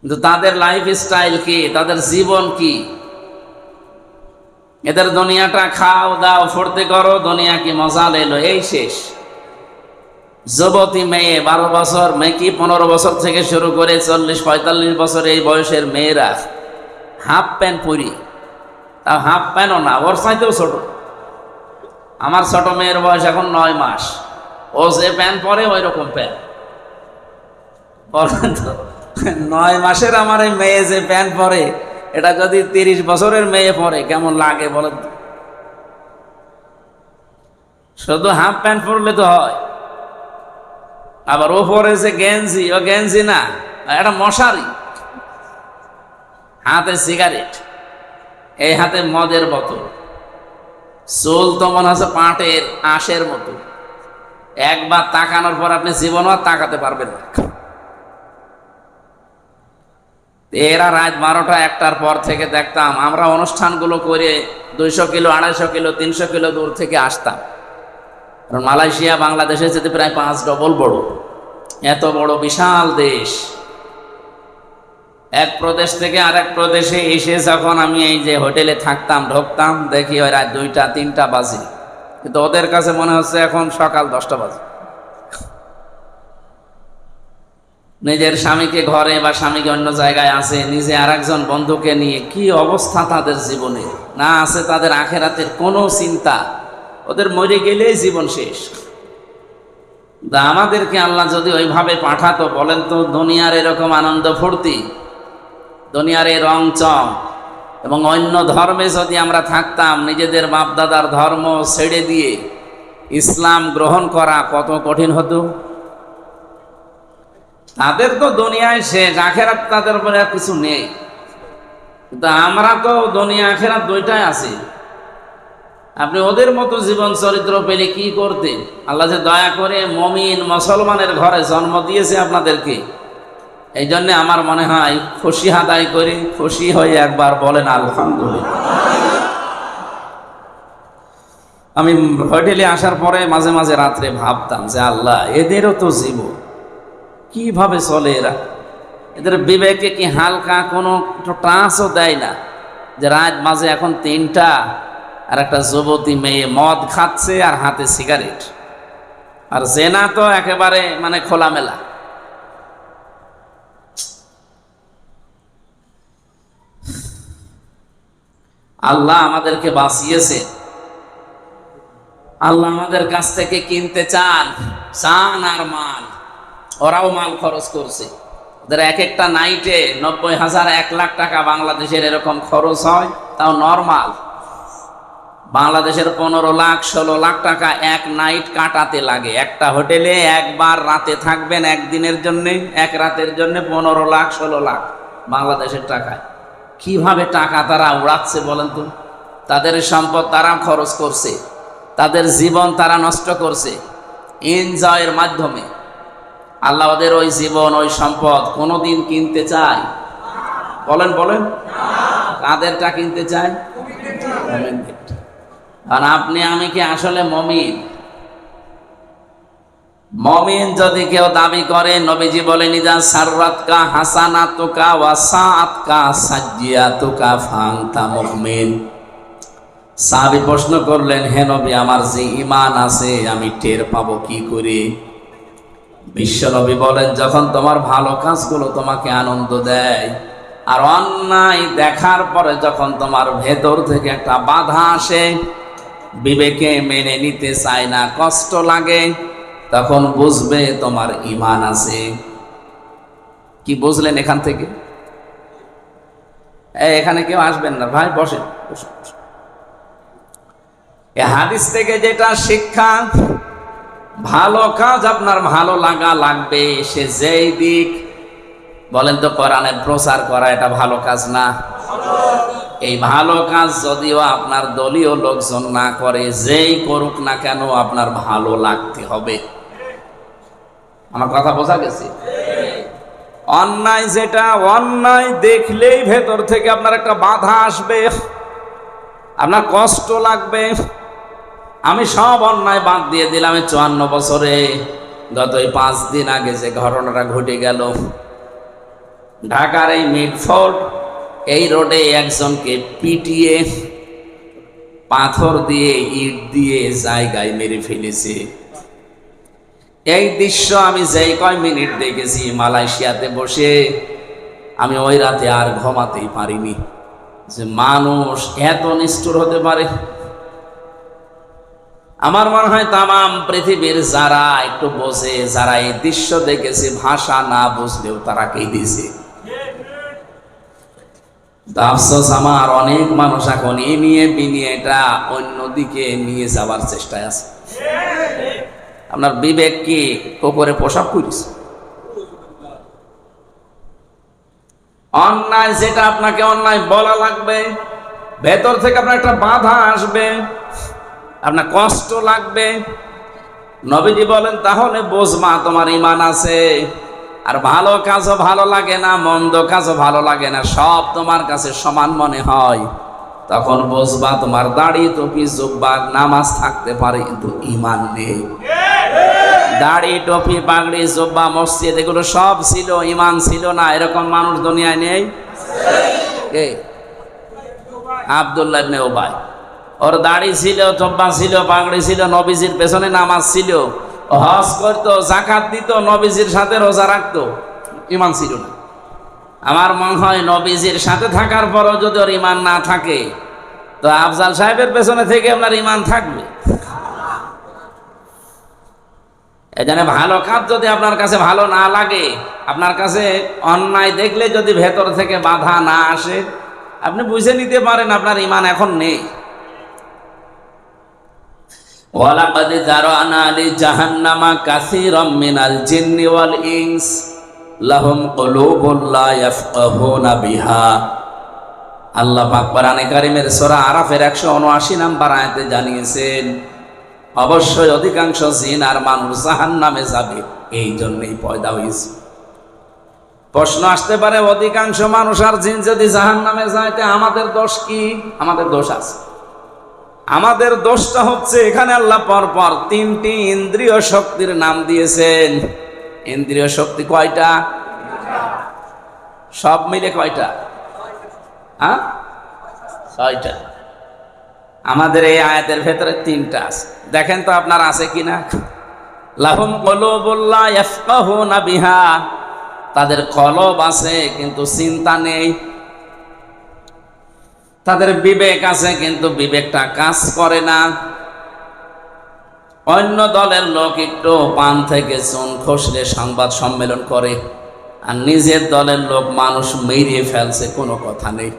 কিন্তু তাদের life style কি, তাদের জীবন কি? এদের দুনিয়াটা খাও দাও ফুর্তি করো, দুনিয়া কি মজা লেলো, এই শেষ। যুবতী মেয়ে 12 বছর, মেয়ে কি 15 বছর থেকে শুরু করে 40-45 বছর এই বয়সের মেয়েরা হাফ প্যান্ট পরি, তাও হাফ প্যান্টও না, ওর চাইতেও ছোট। আমার ছোট মেয়ের বয়স এখন 9 মাস, ও যে প্যান্ট পরে ওই রকম প্যান্ট। 9 মাসের আমার এই মেয়ে যে প্যান্ট পরে, এটা যদি 30 বছরের মেয়ে পরে কেমন লাগে বলেন তো? শুধু হাফ প্যান্ট পরলে তো হয়, আবার ও পরেছে গেঞ্জি, ও গেঞ্জি না, এটা মশারি, হাতে সিগারেট, এই হাতে মদের বোতল, চুল তো মনে হচ্ছে পাটের আঁশের মতো, একবার তাকানোর পর আপনি জীবনও আর তাকাতে পারবেন না। এরা রাত 12টা 1টার পর থেকে দেখতাম, আমরা অনুষ্ঠানগুলো করে 200 কিলো 250 কিলো 300 কিলো দূর থেকে আসতাম, কারণ মালয়েশিয়া বাংলাদেশের যেতে প্রায় 5 ডবল বড়, এত বড় বিশাল দেশ। এক প্রদেশ থেকে আরেক প্রদেশে এসে যখন আমি এই যে হোটেলে থাকতাম, ঢুকতাম, দেখি ওই রাত 2টা 3টা বাজে, কিন্তু ওদের কাছে মনে হচ্ছে এখন সকাল 10টা বাজে। নিজের স্বামীকে ঘরে বা স্বামীকে অন্য জায়গায় আছে, নিজে আরেকজন বন্ধুকে নিয়ে, কি অবস্থা তাদের জীবনে, না আছে তাদের আখেরাতের কোনো চিন্তা, ওদের মরে গেলেই জীবন শেষ। আমাদেরকে আল্লাহ যদি ওইভাবে পাঠাতো, বলেন তো, দুনিয়ার এরকম আনন্দ ফুর্তি, দুনিয়ার এই রং চং এবং অন্য ধর্মে যদি আমরা থাকতাম, নিজেদের বাপদাদার ধর্ম ছেড়ে দিয়ে ইসলাম গ্রহণ করা কত কঠিন হতো। তাদের তো দুনিয়ায় শেষ, আখেরাত তাদের উপরে আর কিছু নেই, কিন্তু আমরা তো দুনিয়া আখেরাত দুইটাই আছি। আপনি ওদের মতো জীবন চরিত্র পেলে কি করতেন? আল্লাহ যে দয়া করে মমিন মুসলমানের ঘরে জন্ম দিয়েছে আপনাদেরকে, এই জন্য আমার মনে হয় খুশি আদায় করি, খুশি হয়ে একবার বলেন আলহামদুলিল্লাহ। আমি হোটেলে আসার পরে মাঝে মাঝে রাত্রে ভাবতাম যে আল্লাহ, এদেরও তো জীবন, কিভাবে চলে এরা? এদের বিবেকে কি হালকা কোনো টাচও দেয় না যে রাত মাঝে এখন 3টা আর একটা যুবতী মেয়ে মদ খাচ্ছে আর হাতে সিগারেট, আর জেনা তো একেবারে মানে খোলামেলা। আল্লাহ আমাদেরকে বাঁচিয়েছে, আল্লাহ আমাদের কাছ থেকে কিনতে চান আর মাল, ওরাও মাল খরচ করছে। ওদের এক একটা নাইটে 90,000 1 লাখ টাকা বাংলাদেশের এরকম খরচ হয়, তাও নরমাল। বাংলাদেশের 15 লাখ 16 লাখ টাকা এক নাইট কাটাতে লাগে। একটা হোটেলে একবার রাতে থাকবেন একদিনের জন্য, এক রাতের জন্য 15 লাখ 16 লাখ বাংলাদেশের টাকায়। কিভাবে টাকা তারা উড়াচ্ছে বলেন তো? তাদের সম্পদ তারা খরচ করছে, তাদের জীবন তারা নষ্ট করছে এনজয়ের মাধ্যমে। আল্লাহ ওদের ওই জীবন ওই সম্পদ কোনোদিন কিনতে চায়? বলেন বলেন, কাদেরটা কিনতে চায়? আর আপনি আমি কি আসলে মমিন? মমিন যদি কেউ দাবি করে, নবীজি বলেন ইজা সাররাতকা হাসানাতুকা ওয়া সাআতকা সাজ্জিয়াতুকা ফাআনতা মুমিন। সাহাবী প্রশ্ন করলেন, হে নবী, আমার যে ঈমান আছে আমি টের পাবো কি করে? বিশ্বনবী বলেন, যখন তোমার ভালো কাজগুলো তোমাকে আনন্দ দেয়, আর অন্যায় দেখার পরে যখন তোমার ভেতর থেকে একটা বাধা আসে, বিবেকে মেনে নিতে চায় না, কষ্ট লাগে, তখন বুঝবে তোমার ঈমান আছে। কি বুঝলেন এখান থেকে? এখানে কেউ আসবেন না ভাই, বসেন। এই হাদিস থেকে যেটা শিক্ষা, ভালো কাজ আপনার ভালো লাগা লাগবে, সে যেই দিক। বলেন তো, কোরআনের প্রচার করা এটা ভালো কাজ না? এই ভালো কাজ যদিও আপনার দলীয় লোকজন না করে, যেই করুক না কেন আপনার ভালো লাগতে হবে। আমার কথা বোঝা গেছে? অন্যায় যেটা, অন্যায় দেখলেই ভেতর থেকে আপনার একটা বাধা আসবে, আপনার কষ্ট লাগবে। আমি সব অন্যায় বাদ দিয়ে দিলাম 54 বছরে। গত 5 দিন আগে যে ঘটনাটা ঘটে গেল, ঢাকার এই মিডফোর্ড এই রোডে একজনকে পিটিয়ে পাথর দিয়ে ইট দিয়ে জায়গায় মেরে ফেলেছে। এই দৃশ্য আমি যেই কয় মিনিট দেখেছি মালয়েশিয়াতে বসে, আমি ওই রাতে আর ঘুমাতেই পারিনি যে মানুষ এত নিষ্ঠুর হতে পারে। আমার মনে হয় তামাম পৃথিবীর যারা একটু বোঝে, যারা এই দৃশ্য দেখেছে, ভাষা না বুঝলেও তারা কেঁদেছে। আফসোস আমার অনেক মানুষ এখন এ নিয়ে বিনিয়ে এটা অন্যদিকে নিয়ে যাওয়ার চেষ্টায় আছে। আপনার বিবেক কি কোকরে পোশাক করিস? অন্যায় যেটা আপনাকে অন্যায় বলা লাগবে, ভেতর থেকে আপনার একটা বাধা আসবে, আপনার কষ্ট লাগবে। নবীজি বলেন তাহলে বুঝবা তোমার ঈমান আছে। আর ভালো কাজও ভালো লাগে না, মন্দ কাজও ভালো লাগে না, সব তোমার কাছে সমান মনে হয়, তখন বুঝবা তোমার দাড়ি টুপি জুব্বা নামাজ থাকতে পারে কিন্তু ঈমান নেই। দাড়ি টুপি পাগড়ি জুব্বা মসজিদ এগুলো সব ছিল, ঈমান ছিল না, এরকম মানুষ দুনিয়ায় নেই। কে? আব্দুল্লাহ ইবনে উবাই, ওর দাড়ি ছিল, জুব্বা ছিল, পাগড়ি ছিল, নবীজির পেছনে নামাজ ছিল, হজ করতো, যাকাত দিত, নবীজির সাথে রোজা রাখতো, ঈমান ছিল না। আমার মনে হয় নবীজির সাথে থাকার পরও যদি ওর ঈমান না থাকে, তো আফজাল সাহেবের পেছনে থেকে আপনার ঈমান থাকবে। এখানে ভালো কাজ যদি আপনার কাছে ভালো না লাগে, আপনার কাছে অন্যায় দেখলে যদি ভেতর থেকে বাধা না আসে, আপনি বুঝে নিতে পারেন আপনার ঈমান এখন নেই। ওয়ালাকাদ যারানা লিজাহান্নামা কাসীরাম মিনাল জিন্নি ওয়াল ইনস লাহুম কুলুবুন লা ইয়াফকাহুনা বিহা। আল্লাহ পাক কোরআনে কারীমের সূরা আরাফের 179 নম্বর আয়াতে জানিয়েছেন, অবশ্যই অধিকাংশ জিন আর মানুষ জাহান্নামে যাবে, এই জন্যই পয়দা হয়েছে। প্রশ্ন আসতে পারে, অধিকাংশ মানুষ আর জিন যদি জাহান্নামে যায় তে আমাদের দোষ কি? আমাদের দোষ আছে। আমাদের দোষটা হচ্ছে এখানে আল্লাহ পরপর 3টি ইন্দ্রিয় শক্তির নাম দিয়েছেন। ইন্দ্রিয় শক্তি কয়টা? সব মিলে কয়টা? 6টা। আমাদের এই আয়াতের ভেতরে 3টা আছে। দেখেন তো আপনার আছে কিনা। লাহুম কুলুবুন লা ইয়াফকাহুনা বিহা, তাদের কলব আছে কিন্তু চিন্তা নেই। তাদের বিবেক আছে কিন্তু বিবেকটা কাজ করে না। অন্য দলের লোক একটু পান থেকে চুন খসলে সংবাদ সম্মেলন করে, আর নিজের দলের লোক মানুষ মেরে ফেলছে, কোনো কথা নেই।